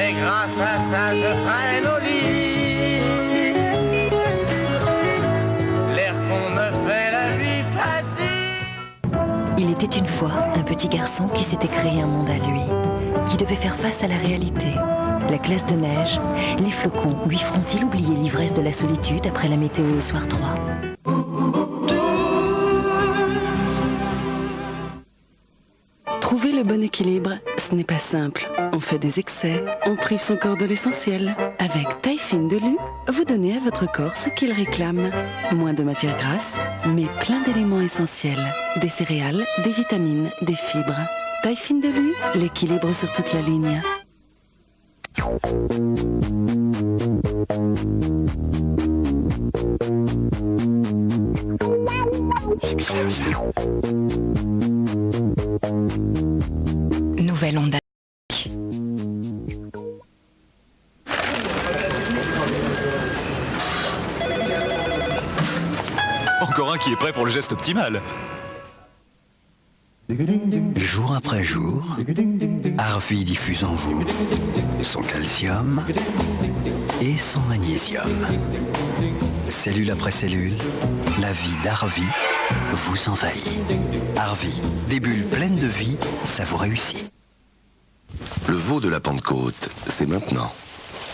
Mais grâce à ça, je traîne au lit. L'air qu'on me fait la vie facile. Il était une fois un petit garçon qui s'était créé un monde à lui, qui devait faire face à la réalité. La glace de neige, les flocons lui feront-ils oublier l'ivresse de la solitude après la météo au soir 3 ? Trouver le bon équilibre, ce n'est pas simple. On fait des excès, on prive son corps de l'essentiel. Avec Taille Fine de Lu, vous donnez à votre corps ce qu'il réclame. Moins de matières grasses, mais plein d'éléments essentiels. Des céréales, des vitamines, des fibres. Taille Fine de Lu, l'équilibre sur toute la ligne. Nouvelle onde. Encore un qui est prêt pour le geste optimal. Jour après jour, Harvey diffuse en vous son calcium et son magnésium. Cellule après cellule, la vie d'Harvey vous envahit. Harvey, des bulles pleines de vie, ça vous réussit. Le veau de la Pentecôte, c'est maintenant.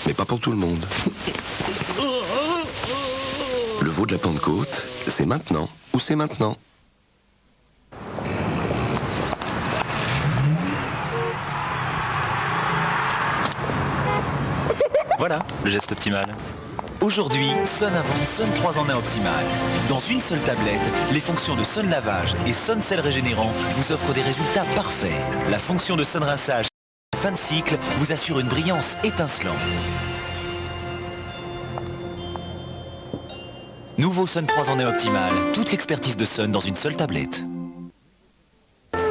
Mais pas pour tout le monde. Le veau de la Pentecôte, c'est maintenant ou c'est maintenant. Voilà, le geste optimal. Aujourd'hui, Sun invente Sun 3 en 1 optimal. Dans une seule tablette, les fonctions de Sun lavage et Sun sel régénérant vous offrent des résultats parfaits. La fonction de Sun rinçage fin de cycle vous assure une brillance étincelante. Nouveau Sun 3 en 1 optimal, toute l'expertise de Sun dans une seule tablette.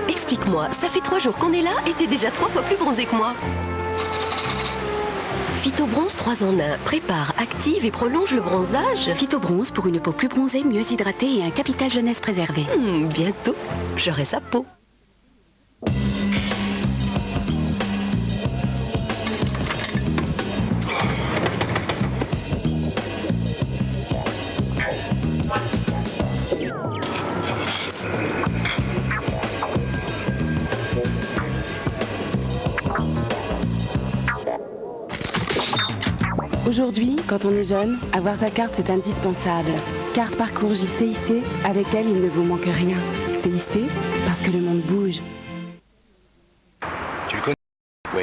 Explique-moi, ça fait 3 jours qu'on est là et t'es déjà 3 fois plus bronzé que moi. Phytobronze 3 en 1. Prépare, active et prolonge le bronzage. Phytobronze pour une peau plus bronzée, mieux hydratée et un capital jeunesse préservé. Bientôt, j'aurai sa peau. Aujourd'hui, quand on est jeune, avoir sa carte c'est indispensable. Carte parcours JCIC, avec elle il ne vous manque rien. CIC, parce que le monde bouge. Tu le connais? Oui.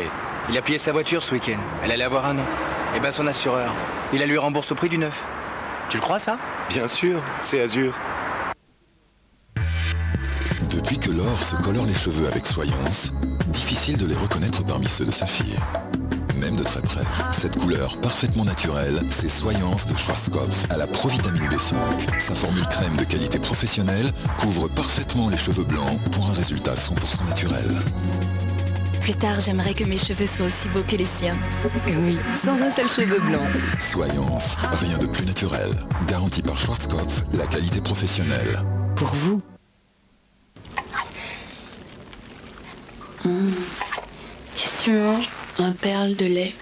Il a pillé sa voiture ce week-end. Elle allait avoir un an. Et ben son assureur, il la lui rembourse au prix du neuf. Tu le crois ça? Bien sûr, c'est Azur. Depuis que Laure se colore les cheveux avec Soyance, difficile de les reconnaître parmi ceux de sa fille. Même de très près, cette couleur parfaitement naturelle, c'est Soyance de Schwarzkopf à la provitamine B5. Sa formule crème de qualité professionnelle couvre parfaitement les cheveux blancs pour un résultat 100% naturel. Plus tard, j'aimerais que mes cheveux soient aussi beaux que les siens. Oui, sans un seul cheveu blanc. Soyance, rien de plus naturel. Garanti par Schwarzkopf, la qualité professionnelle. Pour vous. Qu'est-ce que tu manges? Un perle de lait,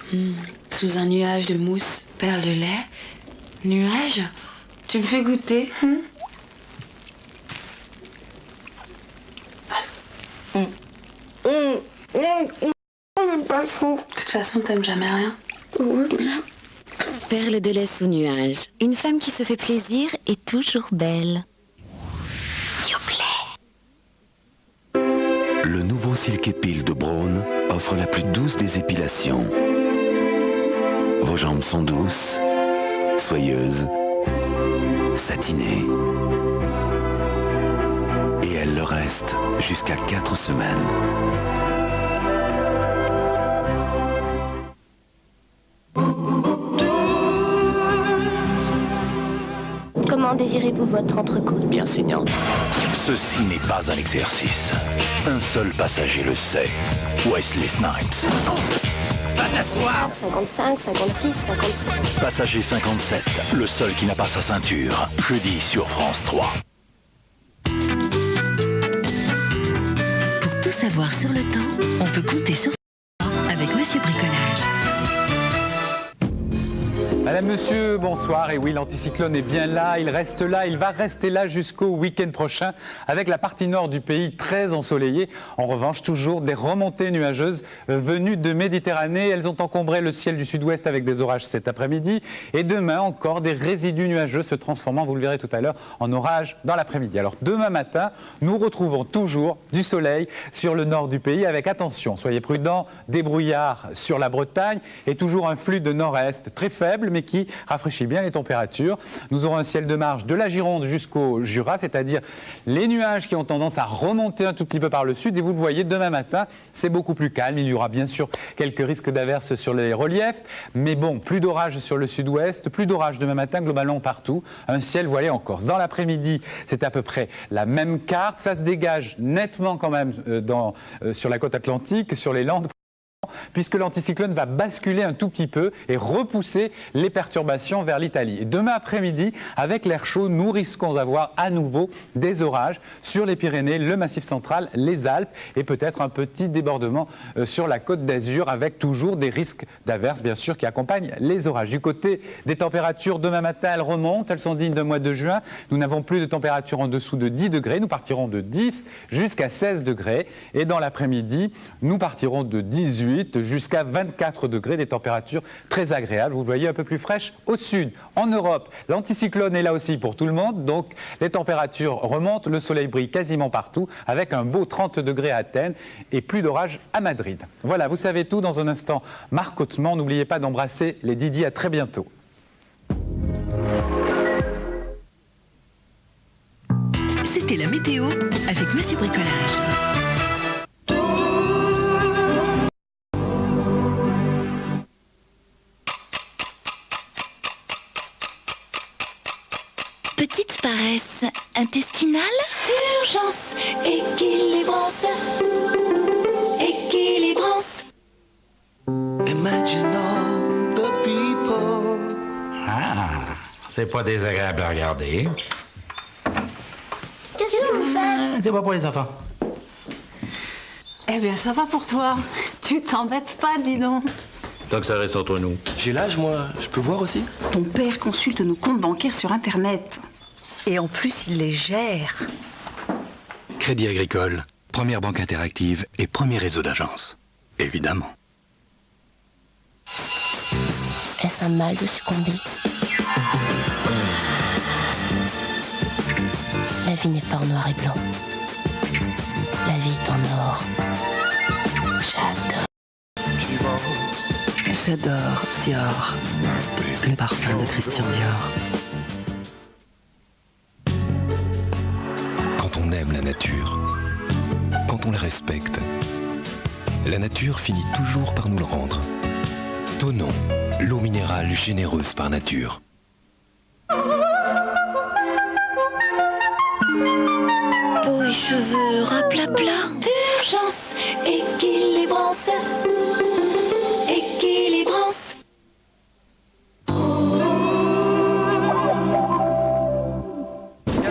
sous un nuage de mousse. Perle de lait? Nuage? Tu me fais goûter? J'aime pas trop. De toute façon, t'aimes jamais rien. Perle de lait sous nuage. Une femme qui se fait plaisir est toujours belle. Le nouveau Silk Epile de Braun offre la plus douce des épilations. Vos jambes sont douces, soyeuses, satinées. Et elles le restent jusqu'à 4 semaines. Comment désirez-vous votre entrecôte? Bien saignante. Ceci n'est pas un exercice. Un seul passager le sait. Wesley Snipes. Pas t'asseoir. 55, 56, 57. Passager 57, le seul qui n'a pas sa ceinture. Jeudi sur France 3. Pour tout savoir sur le temps, on peut compter sur avec Monsieur Bricolage. Madame, monsieur, bonsoir. Et oui, l'anticyclone est bien là, il reste là, il va rester là jusqu'au week-end prochain avec la partie nord du pays très ensoleillée. En revanche, toujours des remontées nuageuses venues de Méditerranée. Elles ont encombré le ciel du sud-ouest avec des orages cet après-midi. Et demain encore, des résidus nuageux se transformant, vous le verrez tout à l'heure, en orages dans l'après-midi. Alors demain matin, nous retrouvons toujours du soleil sur le nord du pays avec, attention, soyez prudents, des brouillards sur la Bretagne et toujours un flux de nord-est très faible mais qui rafraîchit bien les températures. Nous aurons un ciel de marge de la Gironde jusqu'au Jura, c'est-à-dire les nuages qui ont tendance à remonter un tout petit peu par le sud. Et vous le voyez, demain matin, c'est beaucoup plus calme. Il y aura bien sûr quelques risques d'averses sur les reliefs, mais bon, plus d'orages sur le sud-ouest, plus d'orages demain matin globalement partout. Un ciel voilé en Corse. Dans l'après-midi, c'est à peu près la même carte. Ça se dégage nettement quand même sur la côte atlantique, sur les Landes, puisque l'anticyclone va basculer un tout petit peu et repousser les perturbations vers l'Italie. Et demain après-midi, avec l'air chaud, nous risquons d'avoir à nouveau des orages sur les Pyrénées, le Massif central, les Alpes et peut-être un petit débordement sur la Côte d'Azur avec toujours des risques d'averses, bien sûr, qui accompagnent les orages. Du côté des températures, demain matin, elles remontent, elles sont dignes d'un mois de juin. Nous n'avons plus de température en dessous de 10 degrés. Nous partirons de 10 jusqu'à 16 degrés. Et dans l'après-midi, nous partirons de 18 jusqu'à 24 degrés, des températures très agréables. Vous voyez, un peu plus fraîches au sud. En Europe, l'anticyclone est là aussi pour tout le monde, donc les températures remontent, le soleil brille quasiment partout, avec un beau 30 degrés à Athènes et plus d'orage à Madrid. Voilà, vous savez tout. Dans un instant, Marc Hautement. N'oubliez pas d'embrasser les Didi. À très bientôt. C'était la météo avec Monsieur Bricolage. Petite paresse intestinale? D'urgence, équilibrance. Équilibrance. Imagine all the people. Ah, c'est pas désagréable à regarder. Qu'est-ce que vous faites? C'est pas pour les enfants. Eh bien, ça va pour toi. Tu t'embêtes pas, dis donc. Tant que ça reste entre nous. J'ai l'âge, moi. Je peux voir aussi? Ton père consulte nos comptes bancaires sur Internet. Et en plus, il les gère. Crédit Agricole, première banque interactive et premier réseau d'agences. Évidemment. Est-ce un mal de succomber? La vie n'est pas en noir et blanc. La vie est en or. J'adore. J'adore Dior, le parfum de Christian Dior. Quand on aime la nature, quand on la respecte, la nature finit toujours par nous le rendre. Tonon, l'eau minérale généreuse par nature. Peau et cheveux raplapla. D'urgence, équilibrance. Équilibrance.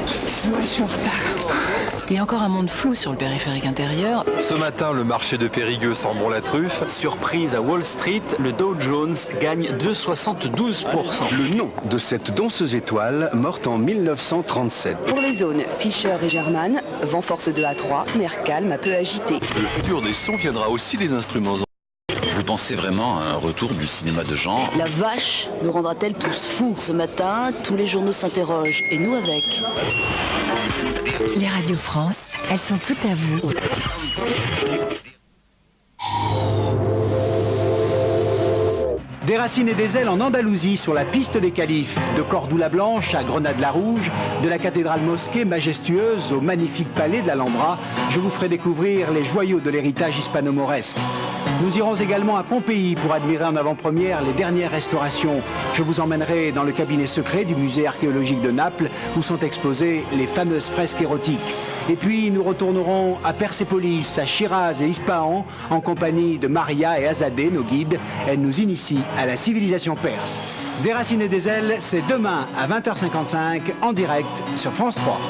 Excuse-moi, je suis en retard. Il y a encore un monde flou sur le périphérique intérieur. Ce matin, le marché de Périgueux sent bon la truffe. Surprise à Wall Street, le Dow Jones gagne 2,72%. Le nom de cette danseuse étoile, morte en 1937. Pour les zones Fischer et German, vent force 2 à 3, mer calme un peu agité. Le futur des sons viendra aussi des instruments. Vous pensez vraiment à un retour du cinéma de genre? La vache nous rendra-t-elle tous fous? Ce matin, tous les journaux s'interrogent, et nous avec. Les radios France, elles sont toutes à vous. Des racines et des ailes en Andalousie, sur la piste des Califes, de Cordoue-la-Blanche à Grenade-la-Rouge, de la cathédrale mosquée majestueuse au magnifique palais de l'Alhambra, je vous ferai découvrir les joyaux de l'héritage hispano-mauresque. Nous irons également à Pompéi pour admirer en avant-première les dernières restaurations. Je vous emmènerai dans le cabinet secret du musée archéologique de Naples où sont exposées les fameuses fresques érotiques. Et puis nous retournerons à Persépolis, à Chiraz et Ispahan en compagnie de Maria et Azadeh, nos guides. Elles nous initient à la civilisation perse. Des racines et des ailes, c'est demain à 20h55 en direct sur France 3.